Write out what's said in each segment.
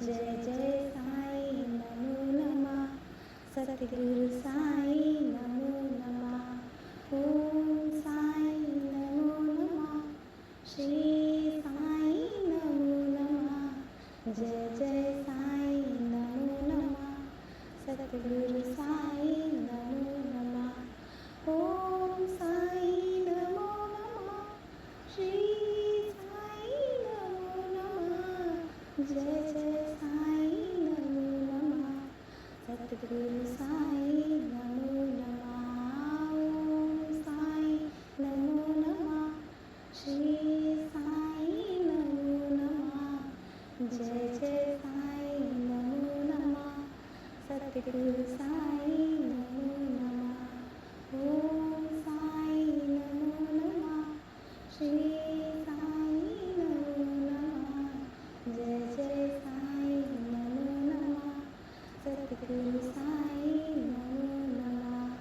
जय जय साई नमो नमः। सद्गुरु साई नमो नमः। ओम साई नमो नमः। श्री साई नमो नमः। जय जय साई नमो नमः। सद्गुरु साई नमो नमः। ओम साई नमो नमः। श्री साई नमो नमः। जय जय साई नमो नमः। सद्गुरु साई नमो नमः। ओम साई नमो नमः। श्री साई नमो नमः। जय जय साई नमो नमः। सद्गुरु साई नमो नमः। ओम साई नमो नमः। श्री साई नमो नमः। जय जय साई नमो नमः। सद्गुरु साई नमो नमः।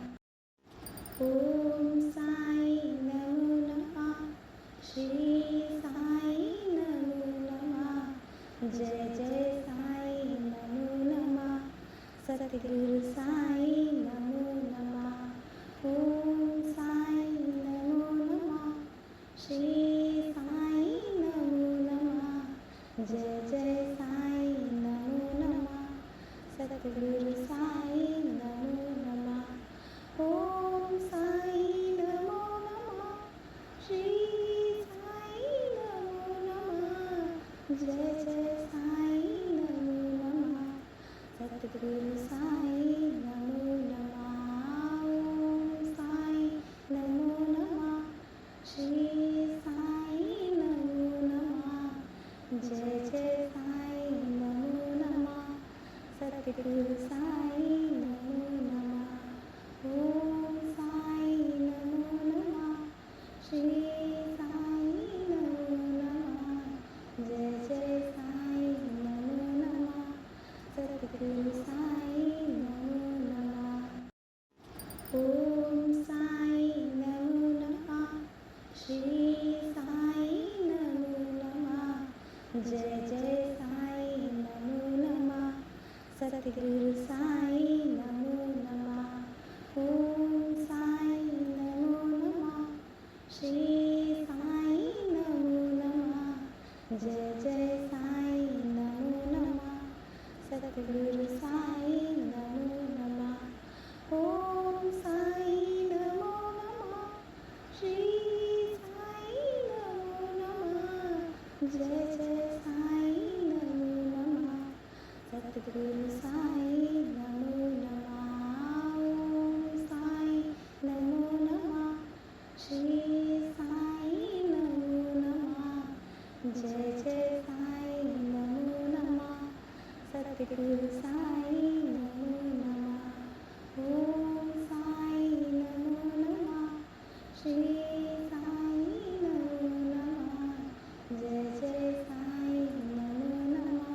ओम साई नमो नमः। श्री साई नमो नमः। जय जय साई नमो नमः। सद्गुरु साई नमो नमः। ओम साई नमो नमः। श्री साई नमो नमः। जय जय साई नमो नमः। सद्गुरु साई नमो नमः। ओम साई नमो नमः। श्री साई नमो नमः। जय जय साई नमो नमः। सद्गुरु साई नमो नमः। ओम साई नमो नमः। श्री साई नमो नमः। जय जय साई नमो नमः। सद्गुरु साई नमो नमः। ओम साई नमो नमः। श्री साई नमो नमः। जय जय साई नमो नमः। सद्गुरु साई नमो नमः। ओम साई नमो नमः। श्री साई नमो नमः। जय जय साई नमो नमः। सद्गुरु साई नमो नमः। ओम साई नमो नमः। श्री साई नमो नमः। जय जय साई नमो नमः। सद्गुरु साई नमो नमः। ओम साई नमो नमः। श्री साई नमो नमः। जय जय साई नमो नमः। सद्गुरु साई नमो नमः। ओम साई नमो नमः। श्री साई नमो नमः। जय जय साई नमो नमः। सद्गुरु साई नमो नमः। ओम साई नमो नमः। श्री साई नमो नमः। जय जय साई नमो नमः।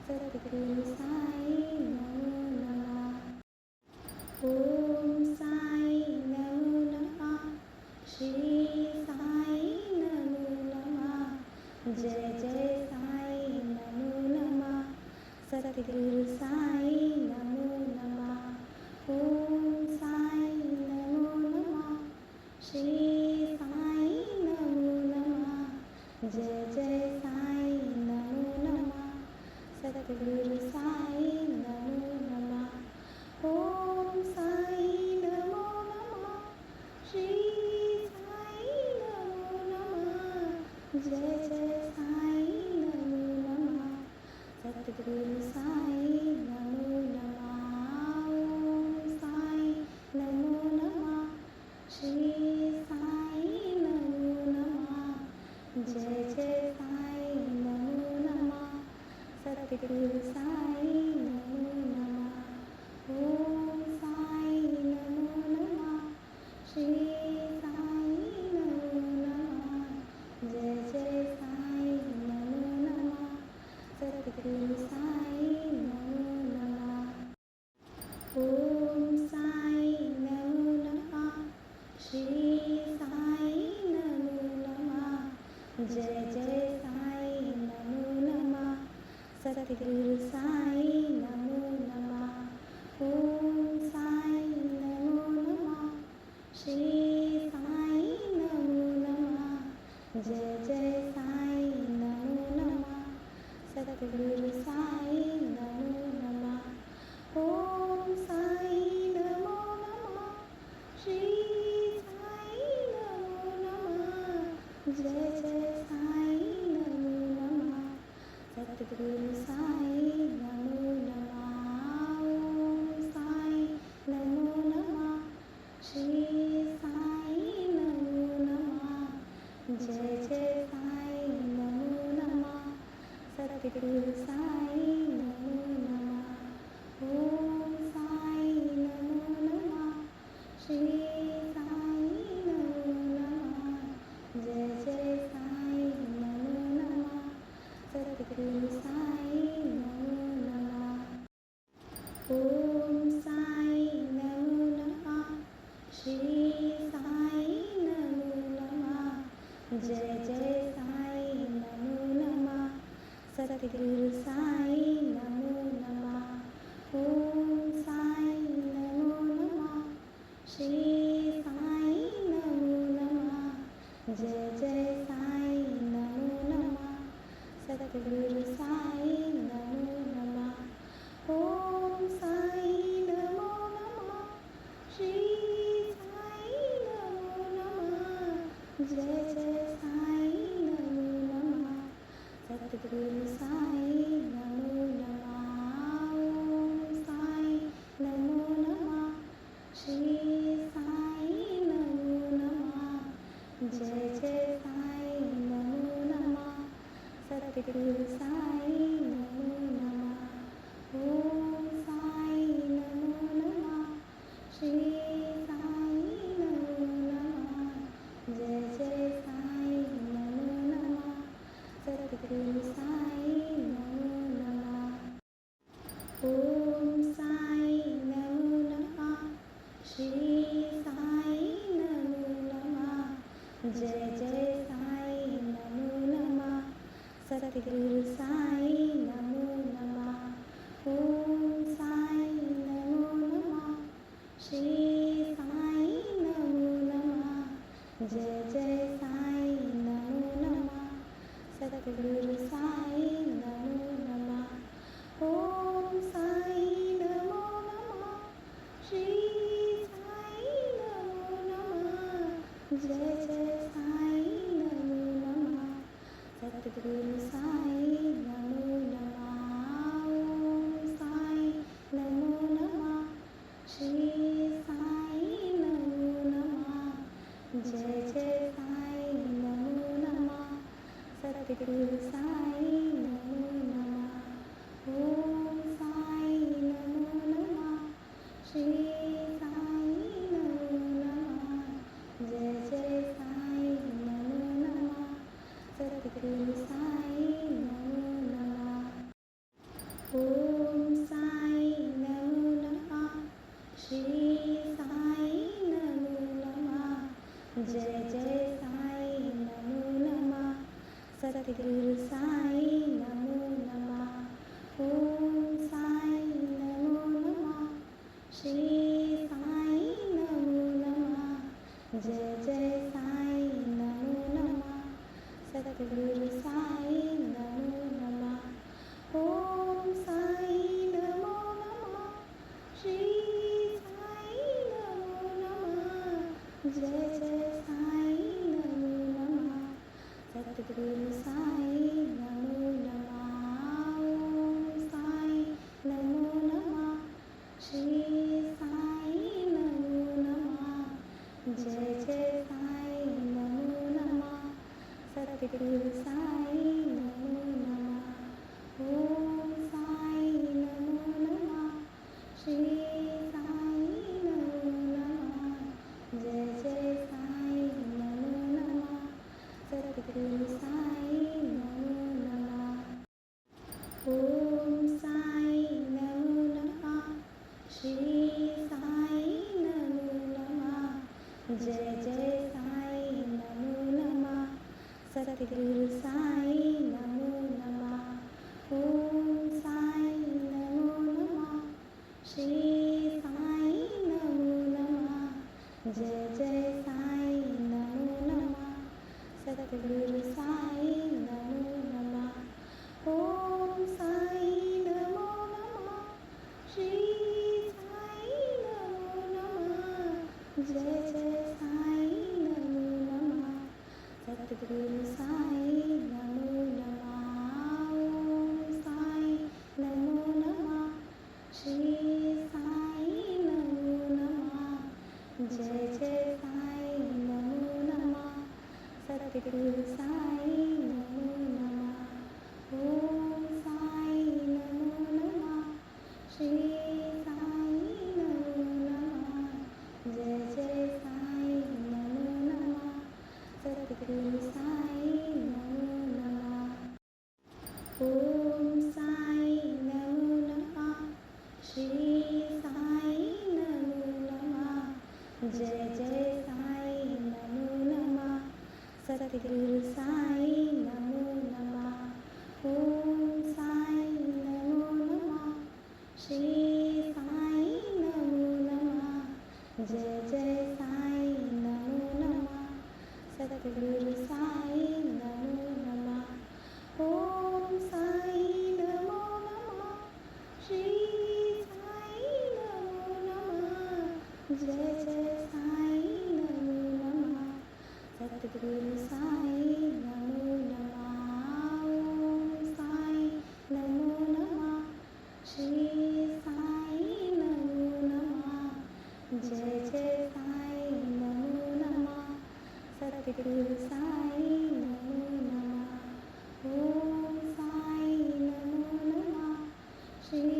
सद्गुरु साई नमो नमः। ओम साई नमो नमः। श्री साई नमो नमः। जय जय साई नमो नमः। सद्गुरु साई नमो नमः। ओम साई नमो नमः। श्री साई नमो नमः। जय जय साई नमो नमः। सद्गुरु साई नमो नमः। ओम साई नमो नमः। श्री साई नमो नमः। जय जय साई नमो नमः। सद्गुरु साई नमो नमः। ओम साई नमो नमः। श्री साई नमो नमः। जय जय साई नमो नमः। सद्गुरु साई नमो नमः। ओम साई नमो नमः। श्री साई नमो नमः। जय जय साई नमो नमः। सद्गुरु साई नमो नमः। ओम साई नमो नमः। श्री साई नमो नमः। जय जय साई नमो नमः। सद्गुरु जय जय साई नमो नमः सतगुरु साई नमो नमः ओम साई नमो नमः श्री साई नमो नमः जय जय साई नमो नमः सतगुरु साई नमो नमः ओम साई नमो नमः श्री साई नमो नमः जय जय साई नमो नमः सतगुरु साई नमो नमः ओम साई नमो नमः श्री साई नमो नमः जय जय साई नमो नमः सतगुरु साई नमो नमः ओम साई नमो नमः श्री साई नमो नमः जय जय साई नमो नमः सतगुरु साई नमो नमः ओम साई नमो नमः श्री साई नमो नमः जय जय साई नमो नमः सतगुरु साई नमो नमः ओम साई नमो नमः श्री साई नमो नमः जय जय साई नमो नमः सतगुरु साई नमो नमः ओम साई नमो नमः श्री साई नमो नमः जय जय साई नमो नमः सतगुरु साई नमो नमः ओम साई नमो नमः श्री साई नमो नमः जय जय साई नमो नमः सतगुरु साई नमो नमः ओम साई नमो नमः श्री साई नमो नमः जय जय साई नमो नमः सतगुरु साई नमो नमः ओम साई नमो नमः श्री साई नमो नमः जय जय साई नमो नमः सतगुरु साई नमो नमः ओम साई नमो नमः श्री साई नमो नमः जय जय साई नमो नमः सतगुरु साई नमो नमः ओम साई नमो नमः श्री साई नमो नमः जय जय साई नमो नमः सतगुरु साई नमो नमः ओम साई नमो नमः श्री साई नमो नमः जय जय साई नमो नमः सतगुरु साई नमो नमः ओम साई नमो नमः श्री साई नमो नमः जय जय साई नमो नमः सतगुरु साई नमो नमः ओम साई नमो नमः श्री साई नमो नमः जय जय साई नमो नमः सतगुरु साई नमो नमः ओम साई नमो नमः श्री साई नमो नमः जय जय साई नमो नमः सतगुरु साई नमो नमः ओम साई नमो नमः श्री साई नमो नमः जय जय साई नमो नमः सतगुरु साई नमो नमः ओम साई नमो नमः श्री साई नमो नमः जय जय साई नमो नमः सतगुरु साई नमो नमः ओम साई नमो नमः श्री साई नमो नमः जय जय साई नमो नमः सतगुरु साई नमो नमः ओम साई नमो नमः श्री साई नमो नमः जय जय साई नमो नमः सतगुरु सद्गुरु साई नमो नमः। ओम साई नमो नमः। श्री साई नमो नमः। जय जय साई नमो नमः। सद्गुरु साई नमो नमः। ओम साई नमो नमः। श्री साई नमो नमः। जय जय साई नमो नमः। सद्गुरु साई नमो नमः। ओम साई नमो नमः। श्री साई नमो नमः। जय जय साई नमो नमः। सद्गुरु साई नमो नमः। ओम साई नमो नमः। श्री साई नमो नमः। जय जय साई नमो नमः। सद्गुरु साई नमो नमः। ओम साई नमो नमः। श्री साई नमो नमः। जय जय साई नमो नमः। सद्गुरु साई नमो नमः। ओम साई नमो नमः। श्री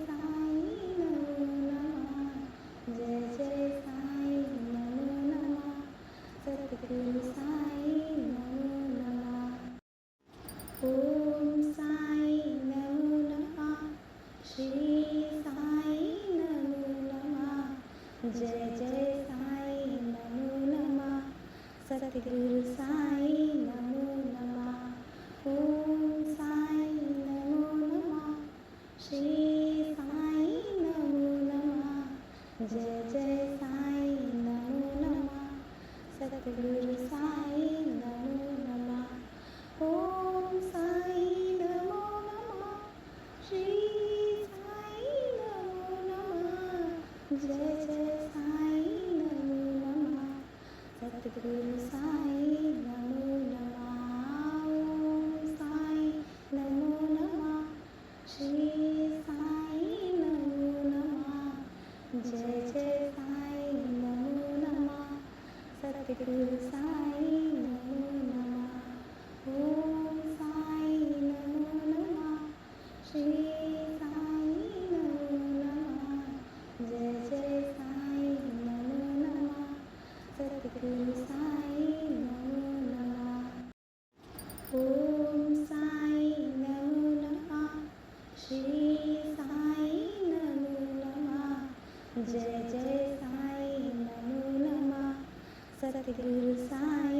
साई नमो नमः। जय जय साई नमो नमः। सद्गुरु साई नमो नमः। ओम साई नमो नमः। श्री साई नमो नमः। जय जय साई नमो नमः। सद्गुरु साई नमो नमः। ओम साई नमो नमः। श्री साई नमो नमः। जय जय साई नमो नमः। सद्गुरु साई नमो नमः। ओम साई नमो नमः। श्री साई नमो नमः। जय जय साई नमो नमः। सद्गुरु साई नमो नमः। ओम साई नमो नमः। श्री साई नमो नमः। जय जय साई नमो नमः। सद्गुरु साई नमो नमः। ओम साई नमो नमः। श्री साई नमो नमः। जय जय साई नमो नमः। सद्गुरु साई नमो नमः। ओम साई नमो नमः। श्री साई नमो नमः। जय जय साई नमो नमः। सद्गुरु साई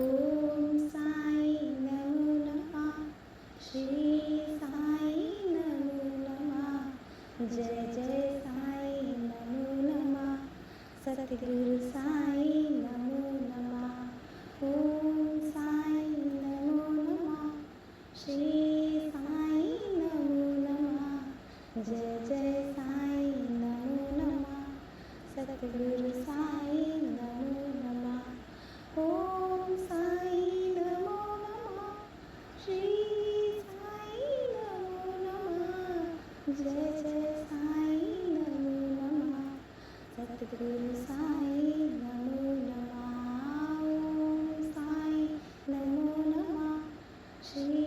ओम साई नमो नमः। श्री साई नमो नमः। जय जय साई नमो नमः। सतगुरु साई नमो नमः। ओम साई नमो नमः। श्री साई नमो नमः। जय जय साई नमो नमः। सतगुरु साई नमो नमः। ओम साई नमो नमः। श्री साई नमो नमः। जय जय साई नमो नमः। सतगुरु साई नमो नमः। ओम साई नमो नमः। श्री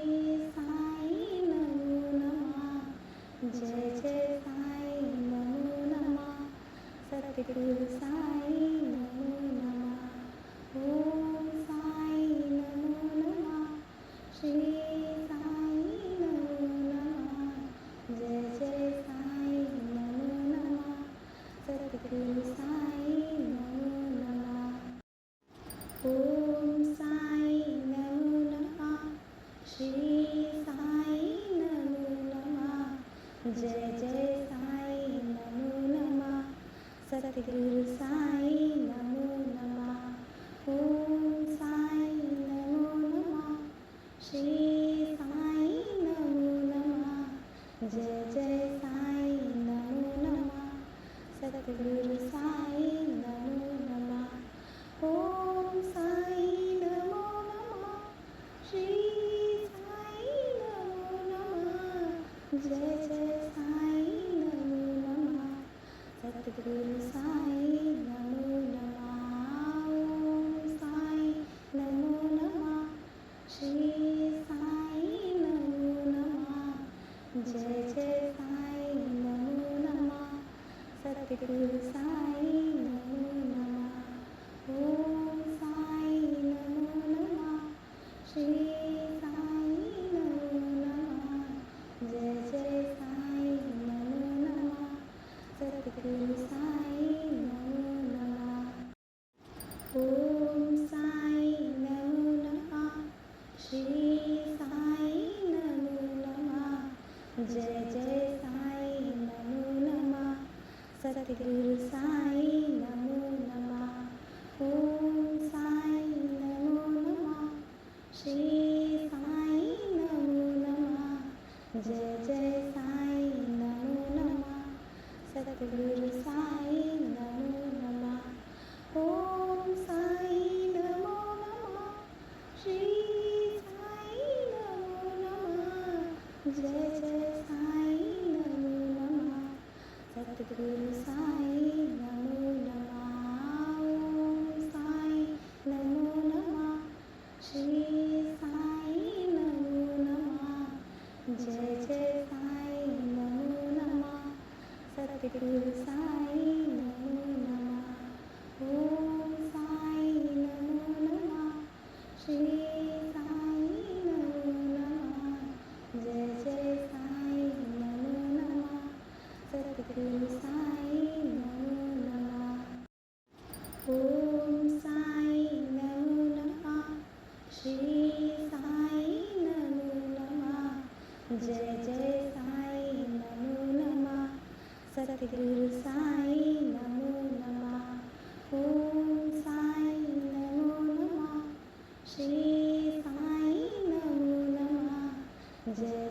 साई नमो नमः। जय जय साई नमो नमः। सतगुरु साई नमो नमः। ओम साई नमो नमः। श्री साई नमो नमः। जय जय साई नमो नमः। सतगुरु साई नमो नमः। ओम साई नमो नमः। श्री साई नमो नमः। जय जय साई नमो नमः। सतगुरु साई नमो नमः। ओम साई नमो नमः। श्री साई नमो नमः। जय जय साई नमो नमः। सतगुरु साई नमो नमः। ओम साई नमो नमः। श्री साई नमो नमः। जय जय साई नमो नमः। सतगुरु साई नमो नमः। ओम साई नमो नमः। श्री साई नमो नमः। जय जय साई नमो नमः। सतगुरु साई नमो नमः। ओम साई नमो नमः। श्री साई नमो नमः। जय जय साई नमो नमः। सतगुरु साई नमो नमः। ओम साई नमो नमः। श्री साई नमो नमः। जय जय साई नमो नमः। सतगुरु साई नमो नमः। ओम साई नमो नमः। श्री साई नमो नमः। जय जय साई नमो नमः। सतगुरु साई नमो नमः। ओम साई नमो नमः। श्री साई नमो नमः। जय जय साई नमो नमः। सतगुरु साई नमो नमः। ओम साई नमो नमः। श्री साई नमो नमः। जय जय साई नमो नमः। सतगुरु साई नमो नमः। ओम साई नमो नमः। श्री साई नमो नमः। जय जय साई नमो नमः। सतगुरु साई नमो नमः। ओम साई नमो नमः। श्री साई नमो नमः। जय जय साई नमो नमः। सतगुरु साई नमो नमः। ओम साई नमो नमः। श्री साई नमो नमः। जय